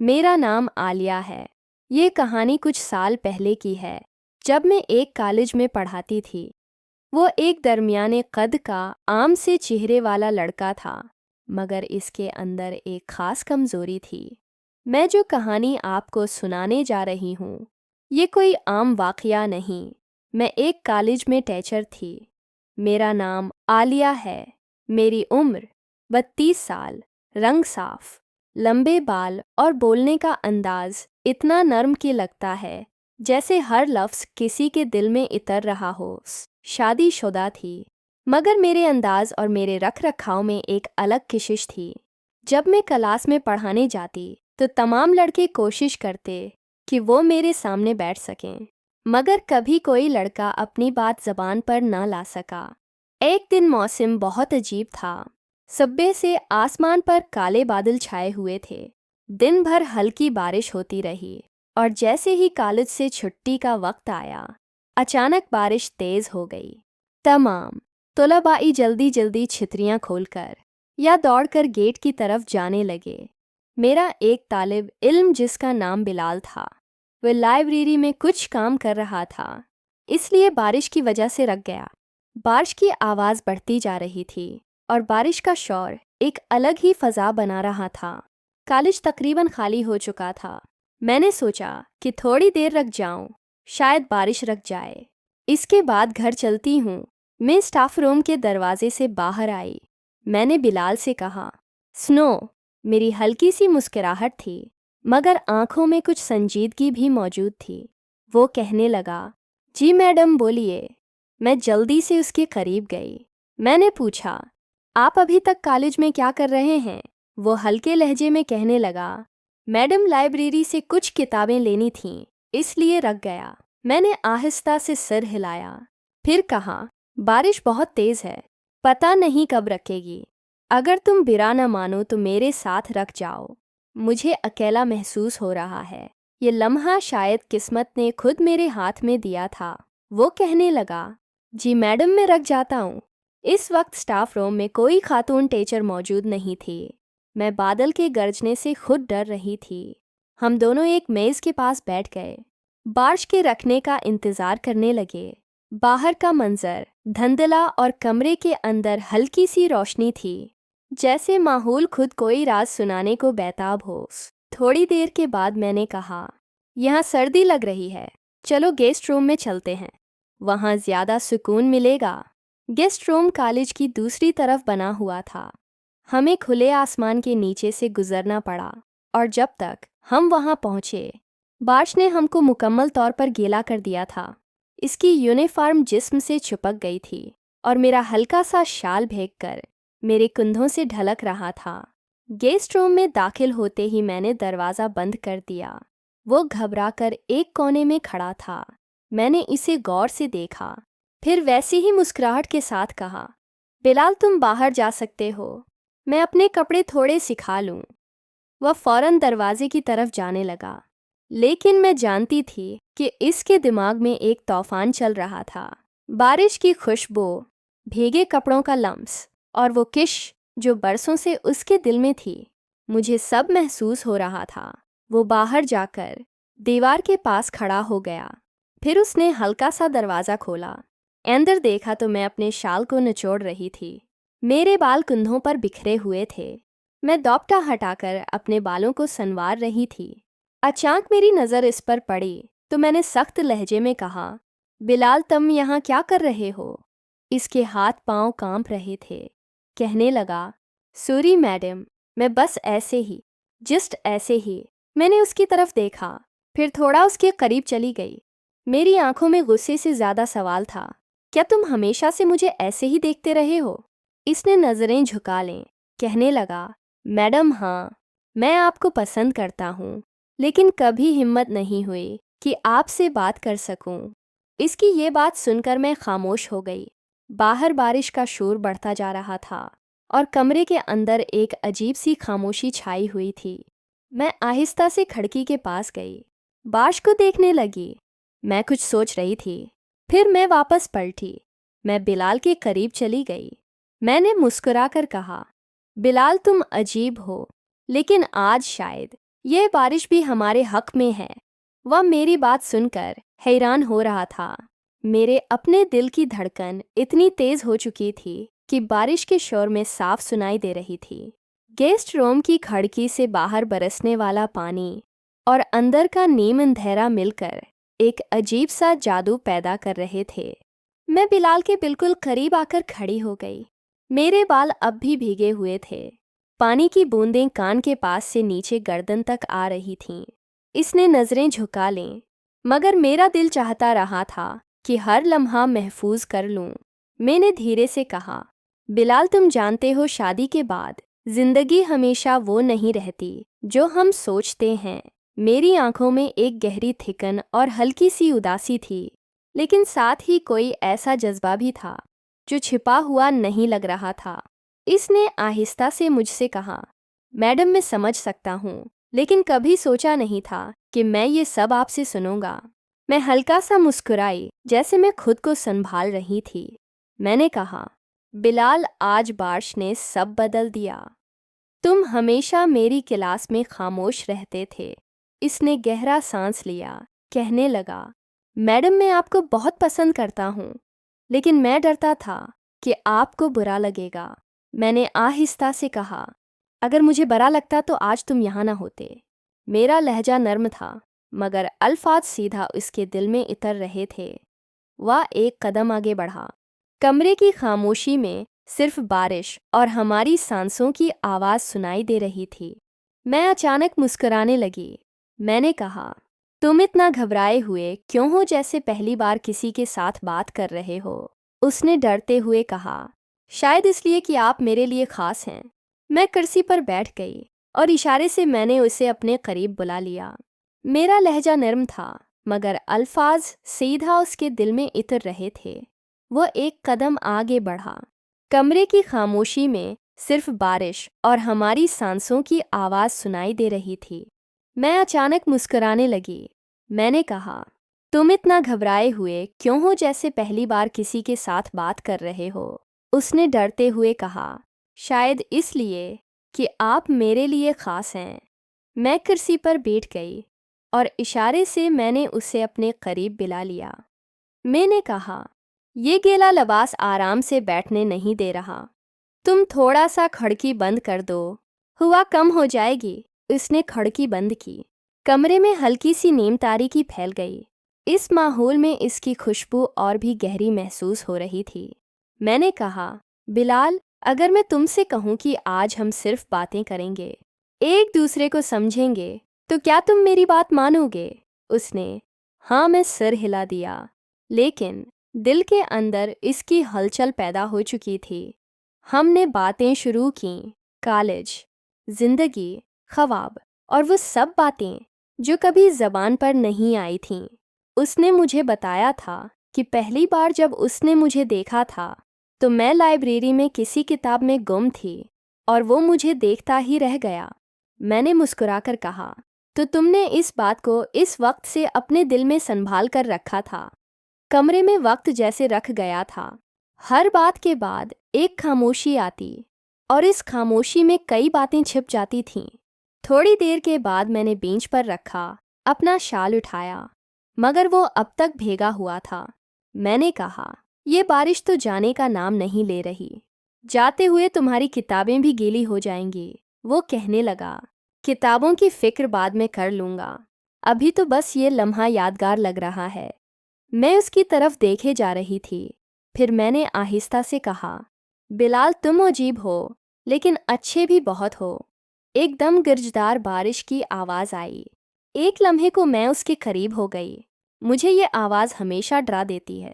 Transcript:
मेरा नाम आलिया है। ये कहानी कुछ साल पहले की है, जब मैं एक कॉलेज में पढ़ाती थी। वो एक दरमियाने कद का आम से चेहरे वाला लड़का था, मगर इसके अंदर एक खास कमजोरी थी। मैं जो कहानी आपको सुनाने जा रही हूँ, ये कोई आम वाकया नहीं। मैं एक कॉलेज में टीचर थी। मेरा नाम आलिया है। मेरी उम्र 32 साल, रंग साफ, लंबे बाल और बोलने का अंदाज इतना नर्म कि लगता है जैसे हर लफ्ज़ किसी के दिल में इतर रहा हो। शादीशुदा थी, मगर मेरे अंदाज और मेरे रख रखाव में एक अलग कशिश थी। जब मैं क्लास में पढ़ाने जाती तो तमाम लड़के कोशिश करते कि वो मेरे सामने बैठ सकें, मगर कभी कोई लड़का अपनी बात ज़बान पर ना ला सका। एक दिन मौसम बहुत अजीब था। सुबह से आसमान पर काले बादल छाए हुए थे। दिन भर हल्की बारिश होती रही और जैसे ही कॉलेज से छुट्टी का वक्त आया, अचानक बारिश तेज हो गई। तमाम तुलबाई जल्दी जल्दी छितरियां खोलकर या दौड़कर गेट की तरफ जाने लगे। मेरा एक तालिब इल्म, जिसका नाम बिलाल था, वह लाइब्रेरी में कुछ काम कर रहा था, इसलिए बारिश की वजह से रुक गया। बारिश की आवाज़ बढ़ती जा रही थी और बारिश का शोर एक अलग ही फ़ज़ा बना रहा था। कॉलेज तकरीबन खाली हो चुका था। मैंने सोचा कि थोड़ी देर रुक जाऊं, शायद बारिश रुक जाए। इसके बाद घर चलती हूँ। मैं स्टाफ रूम के दरवाजे से बाहर आई। मैंने बिलाल से कहा, सुनो। मेरी हल्की सी मुस्कुराहट थी, मगर आंखों में कुछ संजीदगी भी मौजूद थी। वो कहने लगा, जी मैडम बोलिए। मैं जल्दी से उसके करीब गई। मैंने पूछा, आप अभी तक कॉलेज में क्या कर रहे हैं? वो हल्के लहजे में कहने लगा, मैडम लाइब्रेरी से कुछ किताबें लेनी थीं, इसलिए रुक गया। मैंने आहिस्ता से सिर हिलाया, फिर कहा, बारिश बहुत तेज़ है, पता नहीं कब रुकेगी। अगर तुम बुरा न मानो तो मेरे साथ रुक जाओ। मुझे अकेला महसूस हो रहा है। ये लम्हा शायद किस्मत ने खुद मेरे हाथ में दिया था। वो कहने लगा, जी मैडम मैं रुक जाता हूँ। इस वक्त स्टाफ रूम में कोई खातून टीचर मौजूद नहीं थी। मैं बादल के गरजने से खुद डर रही थी। हम दोनों एक मेज़ के पास बैठ गए, बारिश के रखने का इंतज़ार करने लगे। बाहर का मंजर धुंधला और कमरे के अंदर हल्की सी रोशनी थी, जैसे माहौल खुद कोई राज सुनाने को बेताब हो। थोड़ी देर के बाद मैंने कहा, यहाँ सर्दी लग रही है, चलो गेस्ट रूम में चलते हैं, वहाँ ज़्यादा सुकून मिलेगा। गेस्ट रूम कॉलेज की दूसरी तरफ बना हुआ था। हमें खुले आसमान के नीचे से गुजरना पड़ा और जब तक हम वहाँ पहुँचे, बारिश ने हमको मुकम्मल तौर पर गीला कर दिया था। इसकी यूनिफॉर्म जिस्म से चिपक गई थी और मेरा हल्का सा शाल भीगकर मेरे कंधों से ढलक रहा था। गेस्ट रूम में दाखिल होते ही मैंने दरवाज़ा बंद कर दिया। वो घबराकर एक कोने में खड़ा था। मैंने इसे गौर से देखा, फिर वैसी ही मुस्कुराहट के साथ कहा, बिलाल तुम बाहर जा सकते हो, मैं अपने कपड़े थोड़े सिखा लूँ। वह फ़ौरन दरवाजे की तरफ जाने लगा, लेकिन मैं जानती थी कि इसके दिमाग में एक तूफान चल रहा था। बारिश की खुशबू, भीगे कपड़ों का लम्स और वो किश जो बरसों से उसके दिल में थी, मुझे सब महसूस हो रहा था। वो बाहर जाकर दीवार के पास खड़ा हो गया। फिर उसने हल्का सा दरवाज़ा खोला। अंदर देखा तो मैं अपने शाल को निचोड़ रही थी। मेरे बाल कंधों पर बिखरे हुए थे। मैं दोपटा हटाकर अपने बालों को संवार रही थी। अचानक मेरी नज़र इस पर पड़ी तो मैंने सख्त लहजे में कहा, बिलाल तुम यहाँ क्या कर रहे हो? इसके हाथ पांव कांप रहे थे। कहने लगा, सॉरी मैडम, मैं बस ऐसे ही, जस्ट ऐसे ही। मैंने उसकी तरफ देखा, फिर थोड़ा उसके करीब चली गई। मेरी आंखों में गुस्से से ज़्यादा सवाल था, क्या तुम हमेशा से मुझे ऐसे ही देखते रहे हो? इसने नज़रें झुका लें, कहने लगा, मैडम हाँ, मैं आपको पसंद करता हूँ, लेकिन कभी हिम्मत नहीं हुई कि आपसे बात कर सकूं। इसकी ये बात सुनकर मैं खामोश हो गई। बाहर बारिश का शोर बढ़ता जा रहा था और कमरे के अंदर एक अजीब सी खामोशी छाई हुई थी। मैं आहिस्ता से खिड़की के पास गई, बारिश को देखने लगी। मैं कुछ सोच रही थी, फिर मैं वापस पलटी। मैं बिलाल के करीब चली गई। मैंने मुस्कुराकर कहा, बिलाल तुम अजीब हो, लेकिन आज शायद ये बारिश भी हमारे हक में है। वह मेरी बात सुनकर हैरान हो रहा था। मेरे अपने दिल की धड़कन इतनी तेज हो चुकी थी कि बारिश के शोर में साफ सुनाई दे रही थी। गेस्ट रूम की खिड़की से बाहर बरसने वाला पानी और अंदर का नीम अंधेरा मिलकर एक अजीब सा जादू पैदा कर रहे थे। मैं बिलाल के बिल्कुल करीब आकर खड़ी हो गई। मेरे बाल अब भी भीगे हुए थे। पानी की बूंदें कान के पास से नीचे गर्दन तक आ रही थीं। इसने नज़रें झुका लें, मगर मेरा दिल चाहता रहा था कि हर लम्हा महफूज कर लूं। मैंने धीरे से कहा, बिलाल तुम जानते हो शादी के बाद जिंदगी हमेशा वो नहीं रहती जो हम सोचते हैं। मेरी आंखों में एक गहरी थिकन और हल्की सी उदासी थी, लेकिन साथ ही कोई ऐसा जज्बा भी था जो छिपा हुआ नहीं लग रहा था। इसने आहिस्ता से मुझसे कहा, मैडम मैं समझ सकता हूँ, लेकिन कभी सोचा नहीं था कि मैं ये सब आपसे सुनूंगा। मैं हल्का सा मुस्कुराई, जैसे मैं खुद को संभाल रही थी। मैंने कहा, बिलाल आज बारिश ने सब बदल दिया। तुम हमेशा मेरी क्लास में खामोश रहते थे। इसने गहरा सांस लिया, कहने लगा, मैडम मैं आपको बहुत पसंद करता हूँ, लेकिन मैं डरता था कि आपको बुरा लगेगा। मैंने आहिस्ता से कहा, अगर मुझे बुरा लगता तो आज तुम यहाँ ना होते। मेरा लहजा नर्म था, मगर अल्फाज सीधा उसके दिल में उतर रहे थे। वह एक कदम आगे बढ़ा। कमरे की खामोशी में सिर्फ बारिश और हमारी सांसों की आवाज़ सुनाई दे रही थी। मैं अचानक मुस्कुराने लगी। मैंने कहा, तुम इतना घबराए हुए क्यों हो, जैसे पहली बार किसी के साथ बात कर रहे हो? उसने डरते हुए कहा, शायद इसलिए कि आप मेरे लिए ख़ास हैं। मैं कुर्सी पर बैठ गई और इशारे से मैंने उसे अपने करीब बुला लिया। मेरा लहजा नरम था, मगर अल्फाज सीधा उसके दिल में उतर रहे थे। वो एक कदम आगे बढ़ा। कमरे की खामोशी में सिर्फ बारिश और हमारी सांसों की आवाज़ सुनाई दे रही थी। मैं अचानक मुस्कुराने लगी। मैंने कहा, तुम इतना घबराए हुए क्यों हो, जैसे पहली बार किसी के साथ बात कर रहे हो? उसने डरते हुए कहा, शायद इसलिए कि आप मेरे लिए ख़ास हैं। मैं कुर्सी पर बैठ गई और इशारे से मैंने उसे अपने करीब बुला लिया। मैंने कहा, ये गीला लिबास आराम से बैठने नहीं दे रहा। तुम थोड़ा सा खिड़की बंद कर दो, हवा कम हो जाएगी। उसने खिड़की बंद की। कमरे में हल्की सी नीम तारीकी फैल गई। इस माहौल में इसकी खुशबू और भी गहरी महसूस हो रही थी। मैंने कहा, बिलाल अगर मैं तुमसे कहूँ कि आज हम सिर्फ बातें करेंगे, एक दूसरे को समझेंगे, तो क्या तुम मेरी बात मानोगे? उसने हाँ में सिर हिला दिया, लेकिन दिल के अंदर इसकी हलचल पैदा हो चुकी थी। हमने बातें शुरू की, कॉलेज, जिंदगी, ख्वाब और वो सब बातें जो कभी ज़बान पर नहीं आई थीं। उसने मुझे बताया था कि पहली बार जब उसने मुझे देखा था तो मैं लाइब्रेरी में किसी किताब में गुम थी और वो मुझे देखता ही रह गया। मैंने मुस्कुराकर कहा, तो तुमने इस बात को इस वक्त से अपने दिल में संभाल कर रखा था। कमरे में वक्त जैसे रख गया था। हर बात के बाद एक खामोशी आती और इस खामोशी में कई बातें छिप जाती थीं। थोड़ी देर के बाद मैंने बेंच पर रखा अपना शाल उठाया, मगर वो अब तक भीगा हुआ था। मैंने कहा, ये बारिश तो जाने का नाम नहीं ले रही। जाते हुए तुम्हारी किताबें भी गीली हो जाएंगी। वो कहने लगा, किताबों की फिक्र बाद में कर लूँगा, अभी तो बस ये लम्हा यादगार लग रहा है। मैं उसकी तरफ देखे जा रही थी। फिर मैंने आहिस्ता से कहा, बिलाल तुम अजीब हो, लेकिन अच्छे भी बहुत हो। एकदम गिरजदार बारिश की आवाज़ आई। एक लम्हे को मैं उसके करीब हो गई। मुझे ये आवाज़ हमेशा डरा देती है।